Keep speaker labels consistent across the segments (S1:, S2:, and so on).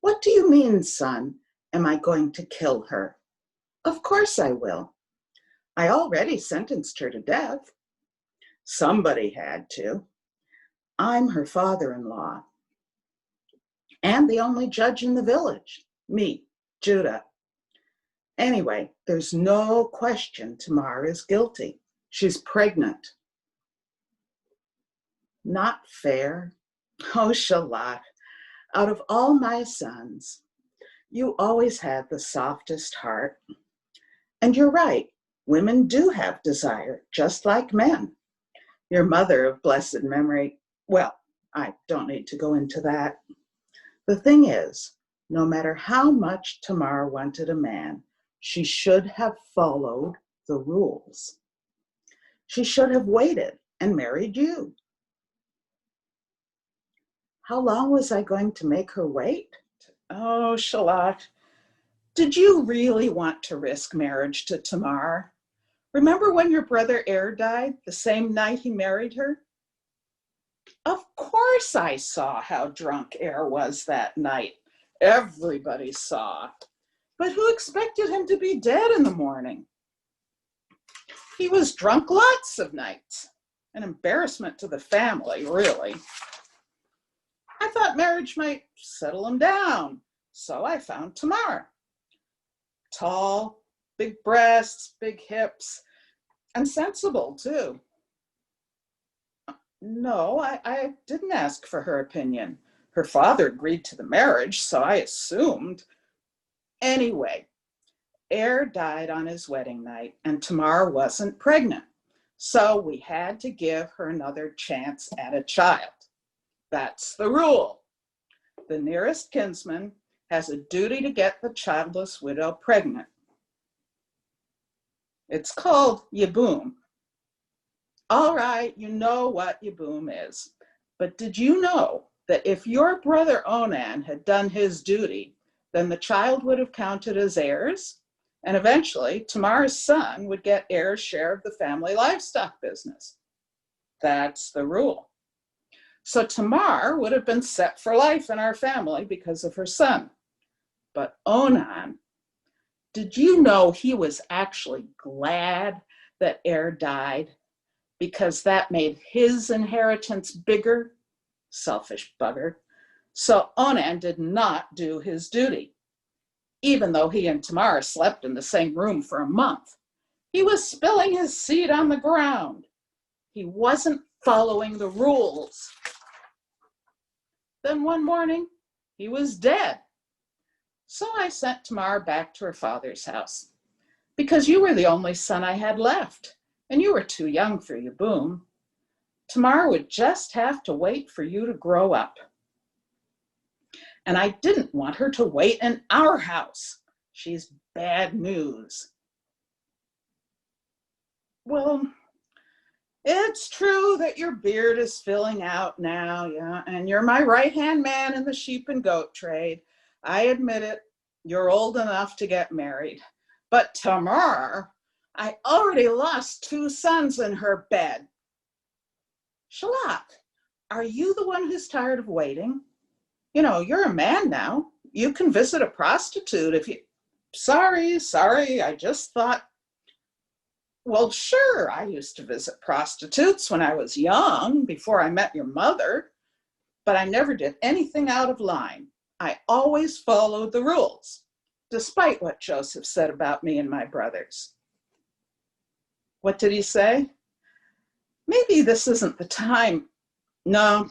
S1: "What do you mean, son? Am I going to kill her?" "Of course I will. I already sentenced her to death." "Somebody had to. I'm her father-in-law and the only judge in the village. Me, Judah. Anyway, there's no question Tamar is guilty. She's pregnant." "Not fair." "Oh, Shalak, out of all my sons, you always had the softest heart. And you're right, women do have desire, just like men. Your mother of blessed memory, well, I don't need to go into that. The thing is, no matter how much Tamar wanted a man, she should have followed the rules. She should have waited and married you." "How long was I going to make her wait?" "Oh, Shalak, did you really want to risk marriage to Tamar? Remember when your brother Er died, the same night he married her?" "Of course I saw how drunk Er was that night. Everybody saw. But who expected him to be dead in the morning? He was drunk lots of nights. An embarrassment to the family, really. I thought marriage might settle him down, so I found Tamar. Tall, big breasts, big hips, and sensible, too." "No, I didn't ask for her opinion. Her father agreed to the marriage, so I assumed. Anyway, Er died on his wedding night, and Tamar wasn't pregnant, so we had to give her another chance at a child. That's the rule. The nearest kinsman has a duty to get the childless widow pregnant. It's called yibum. All right, you know what yibum is. But did you know that if your brother Onan had done his duty, then the child would have counted as heirs? And eventually, Tamar's son would get Er's share of the family livestock business. That's the rule. So Tamar would have been set for life in our family because of her son. But Onan, did you know he was actually glad that Er died because that made his inheritance bigger? Selfish bugger. So Onan did not do his duty, even though he and Tamar slept in the same room for a month. He was spilling his seed on the ground. He wasn't following the rules. Then one morning, he was dead. So I sent Tamar back to her father's house, because you were the only son I had left, and you were too young for yibum. Tamar would just have to wait for you to grow up. And I didn't want her to wait in our house. She's bad news." "Well, it's true that your beard is filling out now, yeah, and you're my right-hand man in the sheep and goat trade. I admit it, you're old enough to get married. But Tamar, I already lost 2 sons in her bed." "Shalak, are you the one who's tired of waiting? You know, you're a man now. You can visit a prostitute if you..." Sorry, I just thought..." "Well, sure, I used to visit prostitutes when I was young, before I met your mother, but I never did anything out of line. I always followed the rules, despite what Joseph said about me and my brothers." "What did he say?" "Maybe this isn't the time." "No,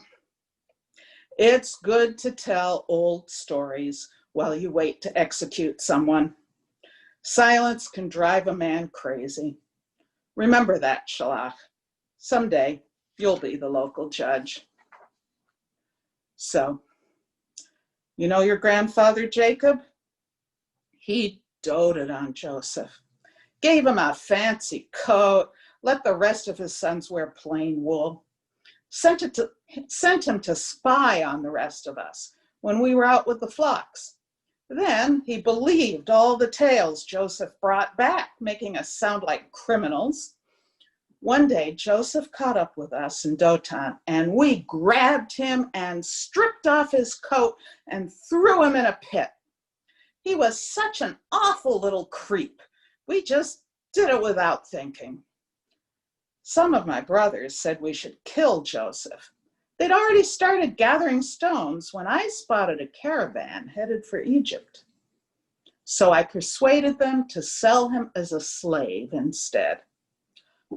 S1: it's good to tell old stories while you wait to execute someone. Silence can drive a man crazy. Remember that, Shalach. Someday you'll be the local judge." So, you know your grandfather Jacob? He doted on Joseph, gave him a fancy coat, let the rest of his sons wear plain wool, sent him to spy on the rest of us when we were out with the flocks. Then he believed all the tales Joseph brought back, making us sound like criminals. One day, Joseph caught up with us in Dotan, and we grabbed him and stripped off his coat and threw him in a pit. He was such an awful little creep. We just did it without thinking. Some of my brothers said we should kill Joseph. They'd already started gathering stones when I spotted a caravan headed for Egypt. So I persuaded them to sell him as a slave instead.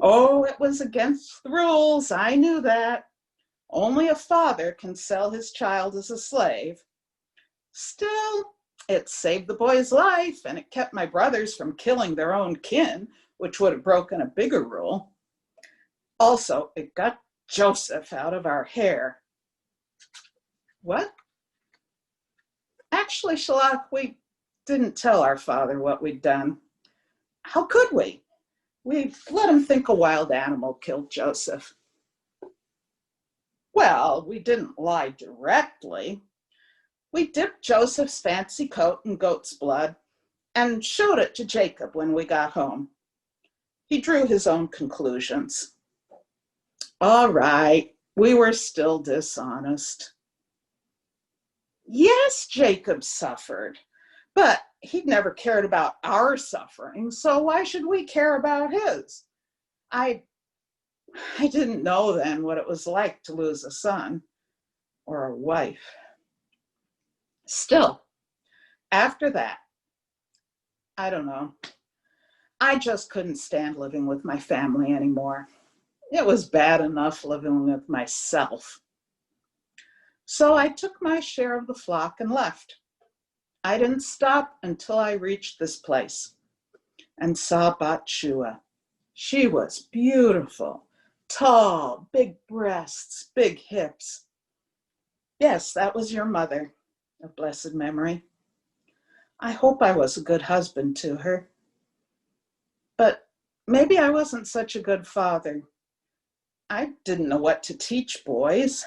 S1: Oh, it was against the rules. I knew that. Only a father can sell his child as a slave. Still, it saved the boy's life, and it kept my brothers from killing their own kin, which would have broken a bigger rule. Also, it got Joseph out of our hair. What? Actually, Shalak, we didn't tell our father what we'd done. How could we? We let him think a wild animal killed Joseph. Well, we didn't lie directly. We dipped Joseph's fancy coat in goat's blood and showed it to Jacob when we got home. He drew his own conclusions. All right, we were still dishonest. Yes, Jacob suffered, but he'd never cared about our suffering, so why should we care about his? I didn't know then what it was like to lose a son or a wife. Still, after that, I don't know. I just couldn't stand living with my family anymore. It was bad enough living with myself. So I took my share of the flock and left. I didn't stop until I reached this place and saw Bat-shua. She was beautiful, tall, big breasts, big hips. Yes, that was your mother, of blessed memory. I hope I was a good husband to her. But maybe I wasn't such a good father. I didn't know what to teach boys.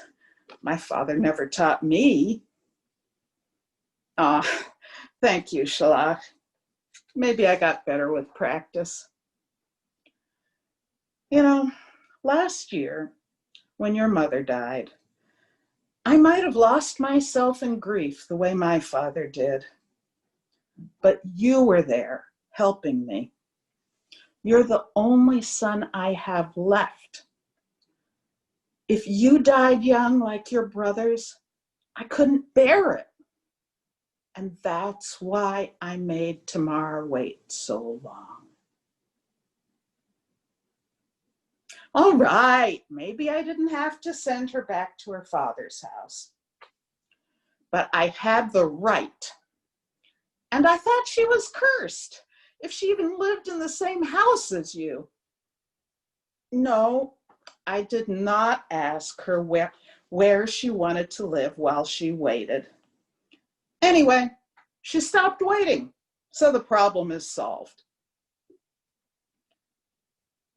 S1: My father never taught me. Ah, thank you, Shalak. Maybe I got better with practice. You know, last year, when your mother died, I might have lost myself in grief the way my father did. But you were there, helping me. You're the only son I have left. If you died young like your brothers, I couldn't bear it. And that's why I made Tamar wait so long. All right, maybe I didn't have to send her back to her father's house. But I had the right. And I thought she was cursed if she even lived in the same house as you. No, I did not ask her where she wanted to live while she waited. Anyway, she stopped waiting, so the problem is solved.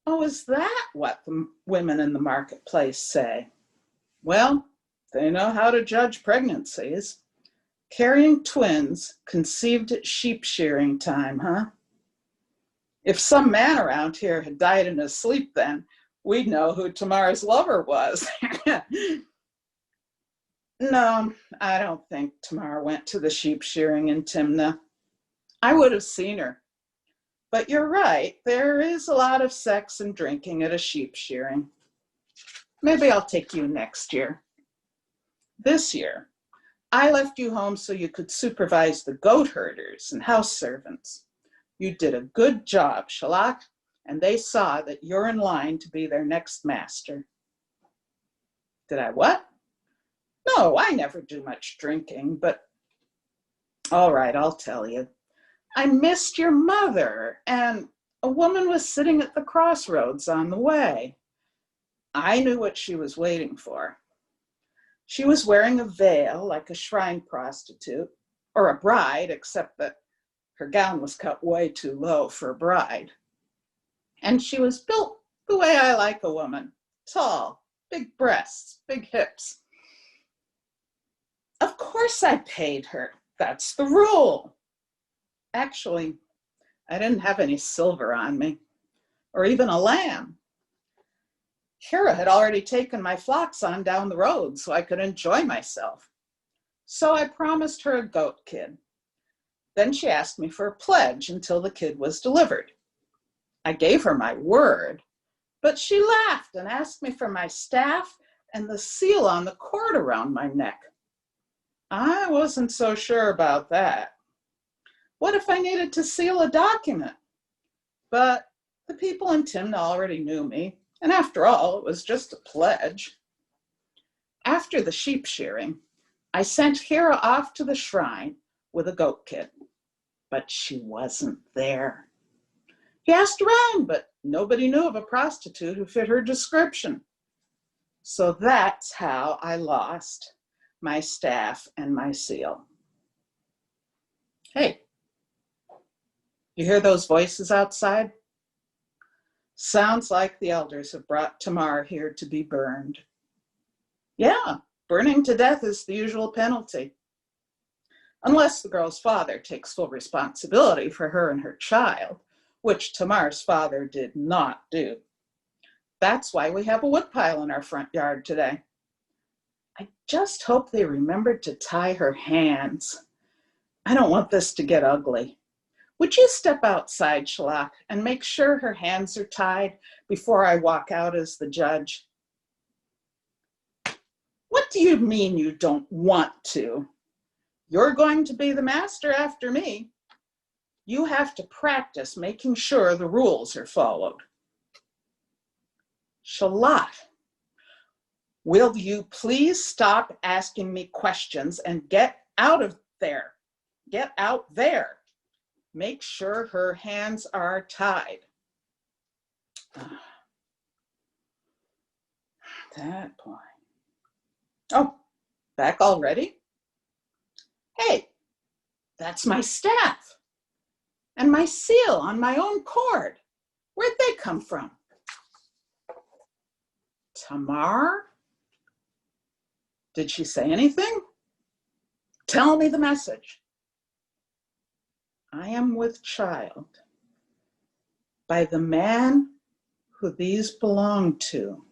S1: Oh, is that what the women in the marketplace say? Well, they know how to judge pregnancies. Carrying twins conceived at sheep shearing time, huh? If some man around here had died in his sleep then, we'd know who Tamar's lover was. No, I don't think Tamar went to the sheep shearing in Timnah. I would have seen her. But you're right, there is a lot of sex and drinking at a sheep shearing. Maybe I'll take you next year. This year, I left you home so you could supervise the goat herders and house servants. You did a good job, Shalak, and they saw that you're in line to be their next master. Did I what? No, I never do much drinking, but all right, I'll tell you. I missed your mother, and a woman was sitting at the crossroads on the way. I knew what she was waiting for. She was wearing a veil like a shrine prostitute, or a bride, except that her gown was cut way too low for a bride. And she was built the way I like a woman, tall, big breasts, big hips. Of course I paid her. That's the rule. Actually, I didn't have any silver on me, or even a lamb. Hera had already taken my flocks on down the road so I could enjoy myself. So I promised her a goat kid. Then she asked me for a pledge until the kid was delivered. I gave her my word, but she laughed and asked me for my staff and the seal on the cord around my neck. I wasn't so sure about that. What if I needed to seal a document? But the people in Timna already knew me, and after all, it was just a pledge. After the sheep shearing, I sent Hera off to the shrine with a goat kid, but she wasn't there. He asked around, but nobody knew of a prostitute who fit her description. So that's how I lost my staff and my seal. Hey, you hear those voices outside? Sounds like the elders have brought Tamar here to be burned. Yeah, burning to death is the usual penalty. Unless the girl's father takes full responsibility for her and her child, which Tamar's father did not do. That's why we have a woodpile in our front yard today. I just hope they remembered to tie her hands. I don't want this to get ugly. Would you step outside, Shalak, and make sure her hands are tied before I walk out as the judge? What do you mean you don't want to? You're going to be the master after me. You have to practice making sure the rules are followed. Shalak, will you please stop asking me questions and get out of there? Get out there. Make sure her hands are tied. That point. Oh, back already? Hey, that's my staff and my seal on my own cord. Where'd they come from? Tamar? Did she say anything? Tell me the message. I am with child by the man who these belong to.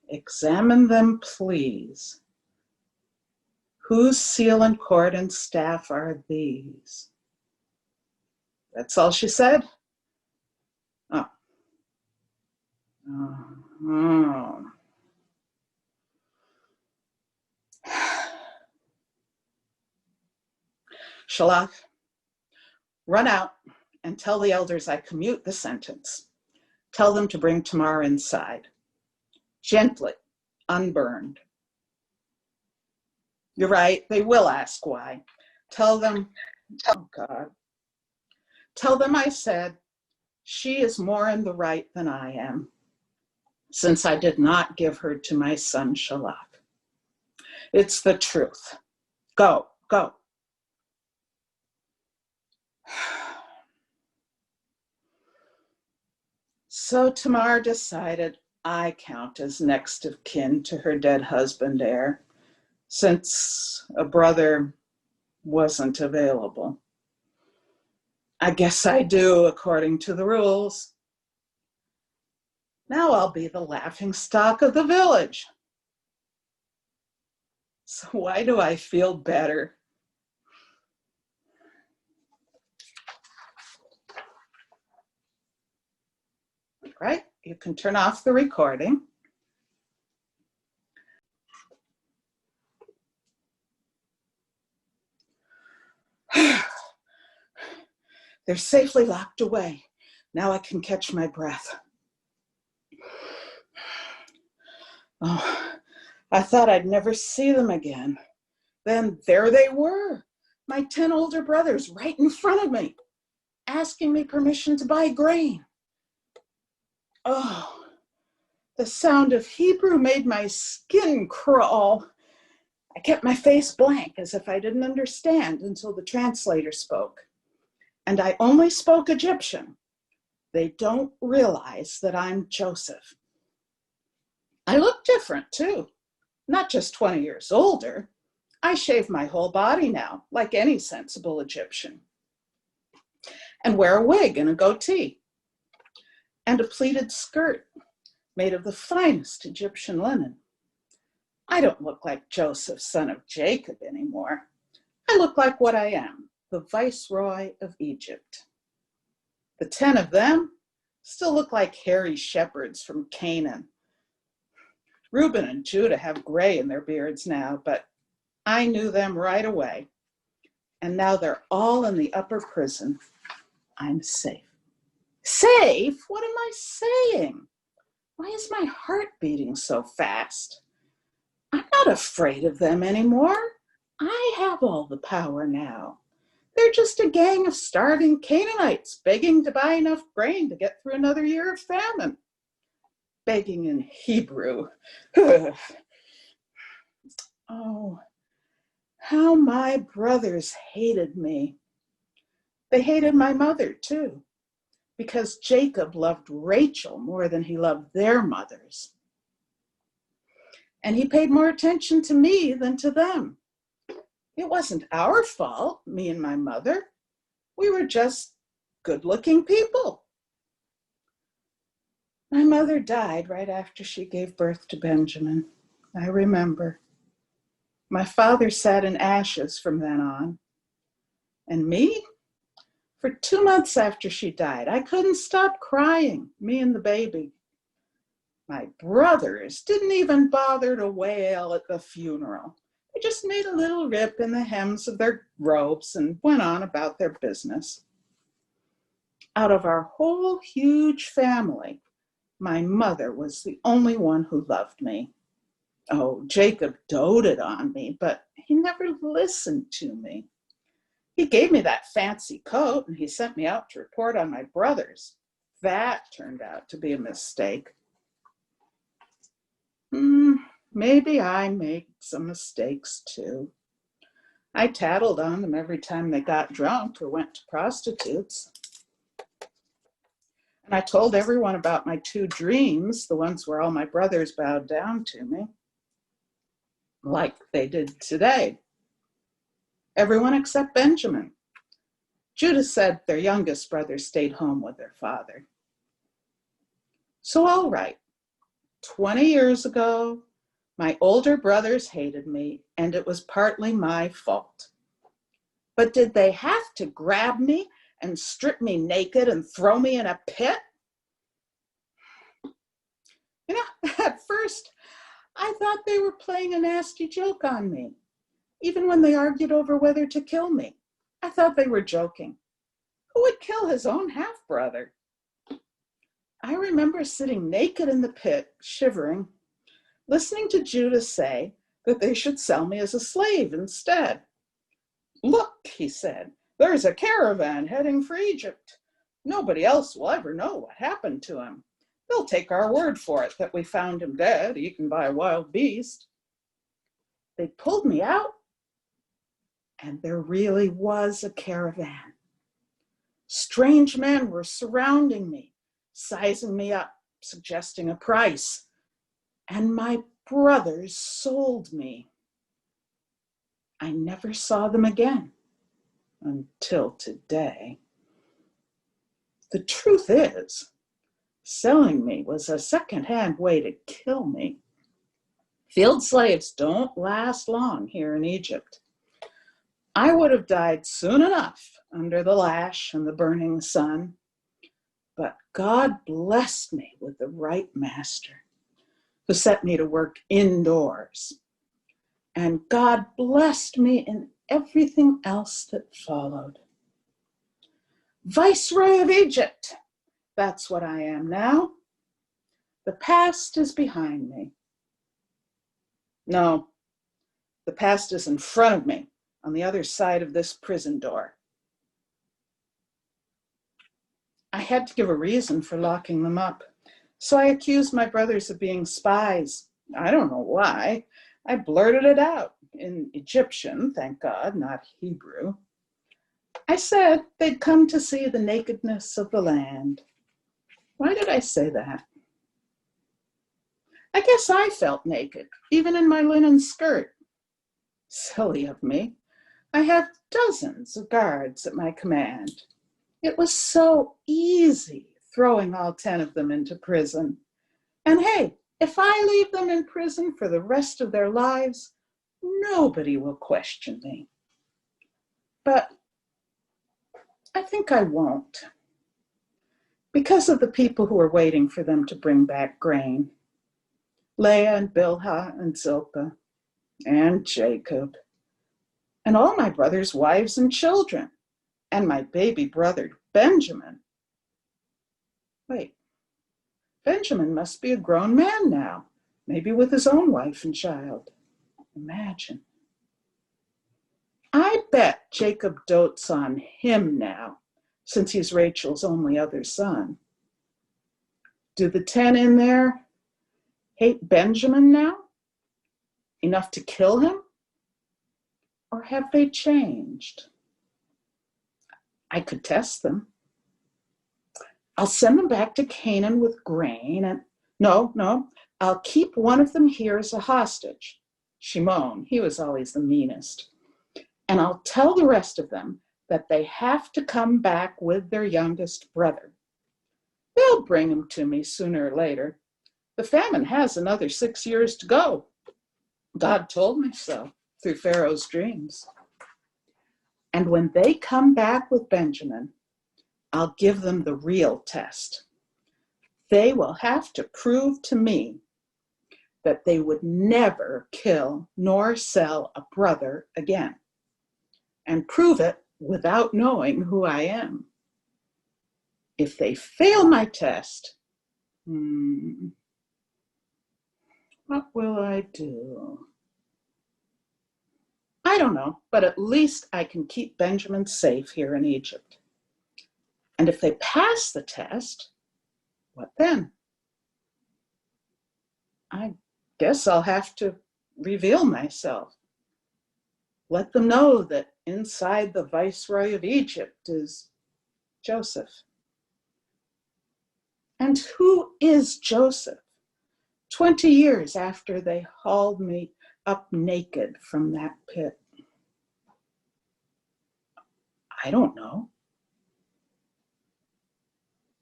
S1: Examine them, please. Whose seal and cord and staff are these? That's all she said? Oh. Oh. Shalak, run out and tell the elders I commute the sentence. Tell them to bring Tamar inside. Gently, unburned. You're right, they will ask why. Tell them, oh God. Tell them I said, she is more in the right than I am, since I did not give her to my son Shalak. It's the truth. Go, go. So Tamar decided I count as next of kin to her dead husband heir, since a brother wasn't available. I guess I do according to the rules. Now I'll be the laughingstock of the village. So why do I feel better? Right, you can turn off the recording. They're safely locked away. Now I can catch my breath. Oh, I thought I'd never see them again. Then there they were, my 10 older brothers right in front of me, asking me permission to buy grain. Oh, the sound of Hebrew made my skin crawl. I kept my face blank as if I didn't understand until the translator spoke. And I only spoke Egyptian. They don't realize that I'm Joseph. I look different too, not just 20 years older. I shave my whole body now, like any sensible Egyptian, and wear a wig and a goatee, and a pleated skirt made of the finest Egyptian linen. I don't look like Joseph, son of Jacob, anymore. I look like what I am, the Viceroy of Egypt. The 10 of them still look like hairy shepherds from Canaan. Reuben and Judah have gray in their beards now, but I knew them right away. And now they're all in the upper prison. I'm safe. Safe? What am I saying? Why is my heart beating so fast? I'm not afraid of them anymore. I have all the power now. They're just a gang of starving Canaanites begging to buy enough grain to get through another year of famine. Begging in Hebrew. Oh, how my brothers hated me. They hated my mother too, because Jacob loved Rachel more than he loved their mothers. And he paid more attention to me than to them. It wasn't our fault, me and my mother. We were just good-looking people. My mother died right after she gave birth to Benjamin. I remember. My father sat in ashes from then on. And me? For 2 months after she died, I couldn't stop crying, me and the baby. My brothers didn't even bother to wail at the funeral. They just made a little rip in the hems of their robes and went on about their business. Out of our whole huge family, my mother was the only one who loved me. Oh, Jacob doted on me, but he never listened to me. He gave me that fancy coat and he sent me out to report on my brothers. That turned out to be a mistake. Maybe I made some mistakes too. I tattled on them every time they got drunk or went to prostitutes. And I told everyone about my 2 dreams, the ones where all my brothers bowed down to me, like they did today. Everyone except Benjamin. Judah said their youngest brother stayed home with their father. So all right, 20 years ago, my older brothers hated me, and it was partly my fault. But did they have to grab me and strip me naked and throw me in a pit? You know, at first, I thought they were playing a nasty joke on me. Even when they argued over whether to kill me, I thought they were joking. Who would kill his own half-brother? I remember sitting naked in the pit, shivering, listening to Judah say that they should sell me as a slave instead. Look, he said, there's a caravan heading for Egypt. Nobody else will ever know what happened to him. They'll take our word for it that we found him dead, eaten by a wild beast. They pulled me out, and there really was a caravan. Strange men were surrounding me, sizing me up, suggesting a price. And my brothers sold me. I never saw them again until today. The truth is, selling me was a second-hand way to kill me. Field slaves don't last long here in Egypt. I would have died soon enough under the lash and the burning sun, but God blessed me with the right master who set me to work indoors. And God blessed me in everything else that followed. Viceroy of Egypt, that's what I am now. The past is behind me. No, the past is in front of me, on the other side of this prison door. I had to give a reason for locking them up, so I accused my brothers of being spies. I don't know why. I blurted it out in Egyptian, thank God, not Hebrew. I said they'd come to see the nakedness of the land. Why did I say that? I guess I felt naked, even in my linen skirt. Silly of me. I have dozens of guards at my command. It was so easy throwing all 10 of them into prison. And hey, if I leave them in prison for the rest of their lives, nobody will question me. But I think I won't, because of the people who are waiting for them to bring back grain. Leah and Bilhah and Zilpah and Jacob, and all my brothers' wives and children, and my baby brother, Benjamin. Wait, Benjamin must be a grown man now, maybe with his own wife and child. Imagine. I bet Jacob dotes on him now, since he's Rachel's only other son. Do the 10 in there hate Benjamin now? Enough to kill him? Or have they changed? I could test them. I'll send them back to Canaan with grain and no, I'll keep one of them here as a hostage. Shimon, he was always the meanest. And I'll tell the rest of them that they have to come back with their youngest brother. They'll bring him to me sooner or later. The famine has another 6 years to go. God told me so through Pharaoh's dreams. And when they come back with Benjamin, I'll give them the real test. They will have to prove to me that they would never kill nor sell a brother again, and prove it without knowing who I am. If they fail my test, what will I do? I don't know, but at least I can keep Benjamin safe here in Egypt. And if they pass the test, what then? I guess I'll have to reveal myself. Let them know that inside the viceroy of Egypt is Joseph. And who is Joseph? 20 years after they hauled me up naked from that pit. I don't know.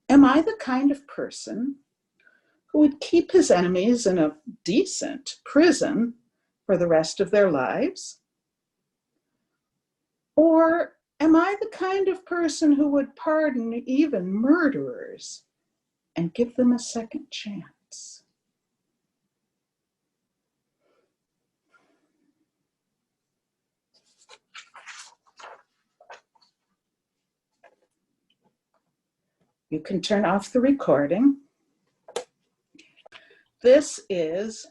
S1: Am I the kind of person who would keep his enemies in a decent prison for the rest of their lives? Or am I the kind of person who would pardon even murderers and give them a second chance? You can turn off the recording. This is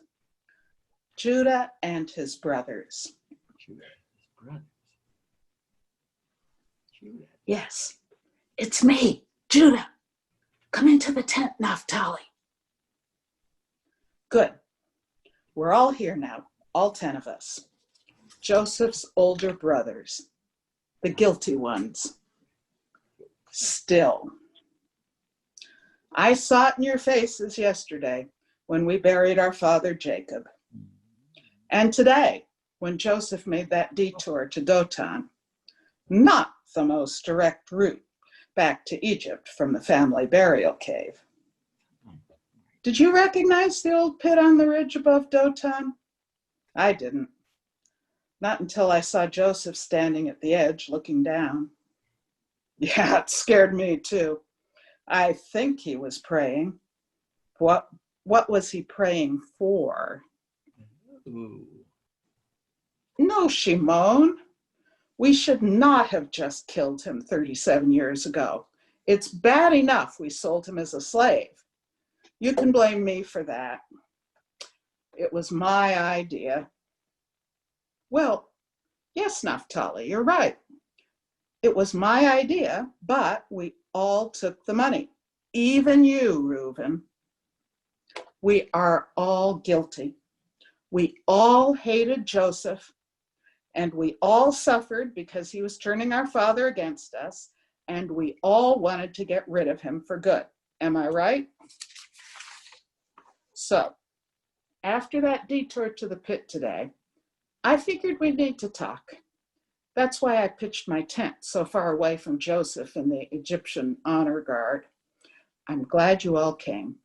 S1: Judah and his brothers.
S2: Judah and his brothers. Judah.
S1: Yes, it's me, Judah. Come into the tent, Naphtali. Good. We're all here now, all 10 of us. Joseph's older brothers, the guilty ones. Still. I saw it in your faces yesterday when we buried our father Jacob. And today, when Joseph made that detour to Dothan, not the most direct route back to Egypt from the family burial cave. Did you recognize the old pit on the ridge above Dothan? I didn't. Not until I saw Joseph standing at the edge looking down. Yeah, it scared me too. I think he was praying. What was he praying for?
S2: Ooh.
S1: No, Shimon. We should not have just killed him 37 years ago. It's bad enough we sold him as a slave. You can blame me for that. It was my idea. Well, yes, Naphtali, you're right. It was my idea, but we all took the money. Even you, Reuben. We are all guilty. We all hated Joseph, and we all suffered because he was turning our father against us, and we all wanted to get rid of him for good. Am I right? So, after that detour to the pit today, I figured we'd need to talk. That's why I pitched my tent so far away from Joseph and the Egyptian honor guard. I'm glad you all came.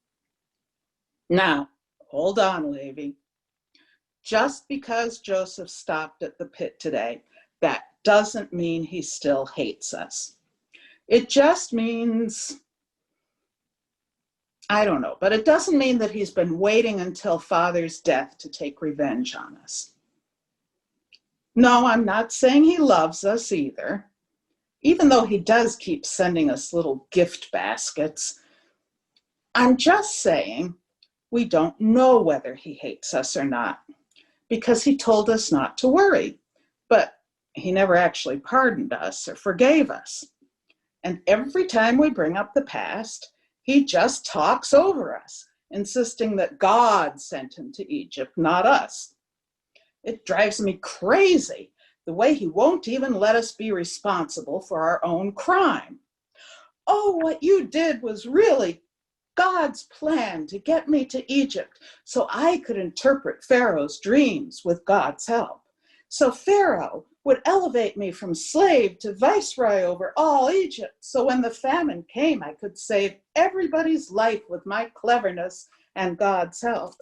S1: Now, hold on, Levi. Just because Joseph stopped at the pit today, that doesn't mean he still hates us. It just means, I don't know, but it doesn't mean that he's been waiting until Father's death to take revenge on us. No, I'm not saying he loves us either, even though he does keep sending us little gift baskets. I'm just saying we don't know whether he hates us or not, because he told us not to worry, but he never actually pardoned us or forgave us. And every time we bring up the past, he just talks over us, insisting that God sent him to Egypt, not us. It drives me crazy, the way he won't even let us be responsible for our own crime. Oh, what you did was really God's plan to get me to Egypt so I could interpret Pharaoh's dreams with God's help. So Pharaoh would elevate me from slave to viceroy over all Egypt. So when the famine came, I could save everybody's life with my cleverness and God's help.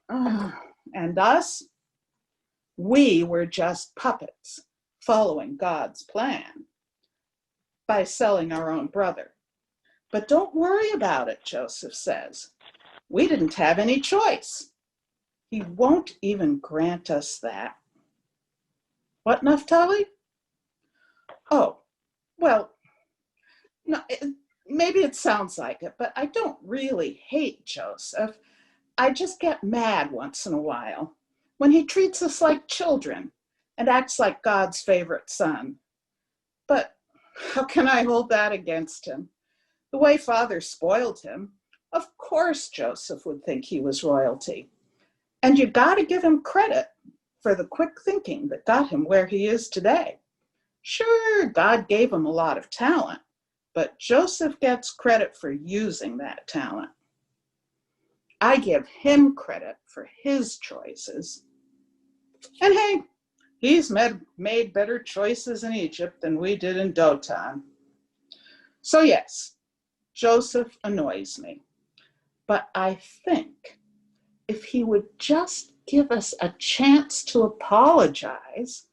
S1: And us? We were just puppets following God's plan by selling our own brother. But don't worry about it, Joseph says. We didn't have any choice. He won't even grant us that. What, Naphtali? Oh, well, no, maybe it sounds like it, but I don't really hate Joseph. I just get mad once in a while when he treats us like children and acts like God's favorite son. But how can I hold that against him? The way Father spoiled him, of course Joseph would think he was royalty. And you got to give him credit for the quick thinking that got him where he is today. Sure, God gave him a lot of talent, but Joseph gets credit for using that talent. I give him credit for his choices. And hey, he's made better choices in Egypt than we did in Dothan. So yes, Joseph annoys me. But I think if he would just give us a chance to apologize,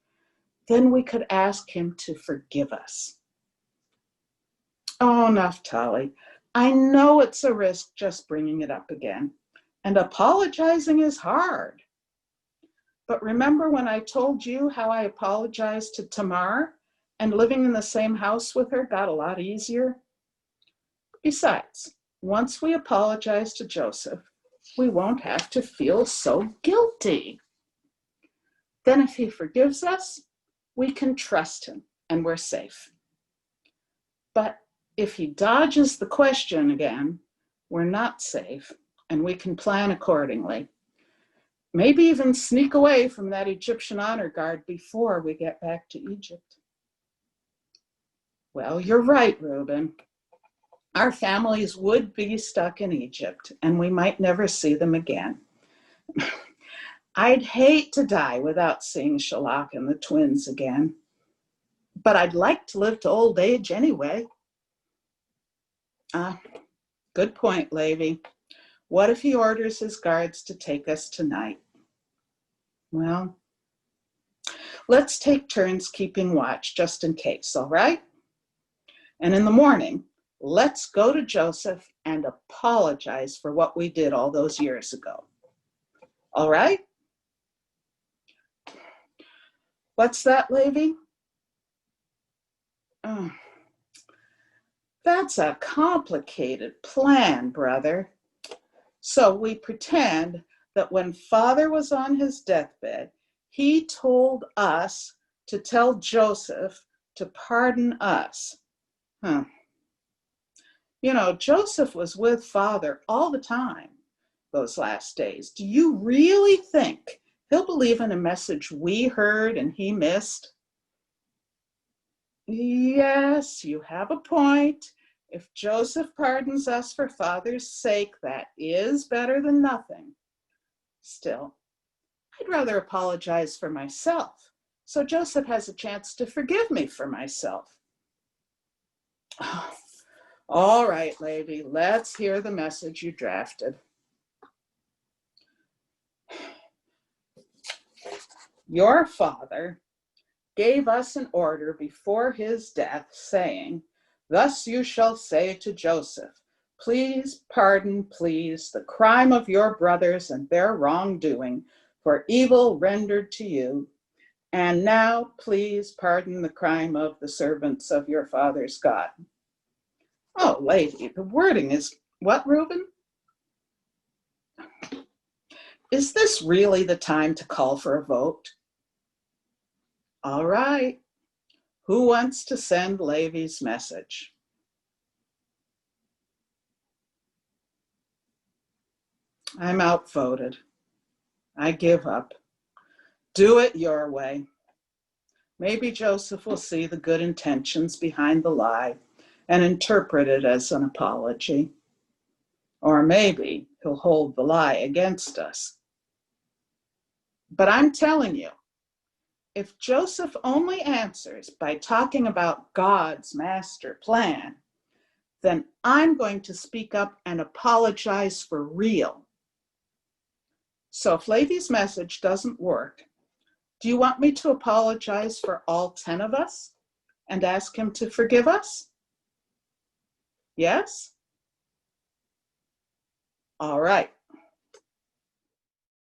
S1: then we could ask him to forgive us. Oh, Naphtali, I know it's a risk just bringing it up again, and apologizing is hard. But remember when I told you how I apologized to Tamar, and living in the same house with her got a lot easier? Besides, once we apologize to Joseph, we won't have to feel so guilty. Then if he forgives us, we can trust him and we're safe. But if he dodges the question again, we're not safe and we can plan accordingly. Maybe even sneak away from that Egyptian honor guard before we get back to Egypt. Well, you're right, Reuben. Our families would be stuck in Egypt and we might never see them again. I'd hate to die without seeing Shalak and the twins again. But I'd like to live to old age anyway. Good point, Levi. What if he orders his guards to take us tonight? Well, let's take turns keeping watch just in case, all right? And in the morning, let's go to Joseph and apologize for what we did all those years ago. All right? What's that, Levi? Oh, that's a complicated plan, brother. So we pretend that when Father was on his deathbed, he told us to tell Joseph to pardon us. Huh. You know, Joseph was with Father all the time those last days. Do you really think he'll believe in a message we heard and he missed? Yes, you have a point. If Joseph pardons us for Father's sake, that is better than nothing. Still, I'd rather apologize for myself, so Joseph has a chance to forgive me for myself. Oh, all right, Levi, let's hear the message you drafted. Your father gave us an order before his death, saying, thus you shall say to Joseph, please pardon, please, the crime of your brothers and their wrongdoing for evil rendered to you. And now please pardon the crime of the servants of your father's God. Oh, lady, the wording is what, Reuben? Is this really the time to call for a vote? All right. Who wants to send Levi's message? I'm outvoted. I give up. Do it your way. Maybe Joseph will see the good intentions behind the lie and interpret it as an apology. Or maybe he'll hold the lie against us. But I'm telling you, if Joseph only answers by talking about God's master plan, then I'm going to speak up and apologize for real. So if Levi's message doesn't work, do you want me to apologize for all 10 of us and ask him to forgive us? Yes? All right.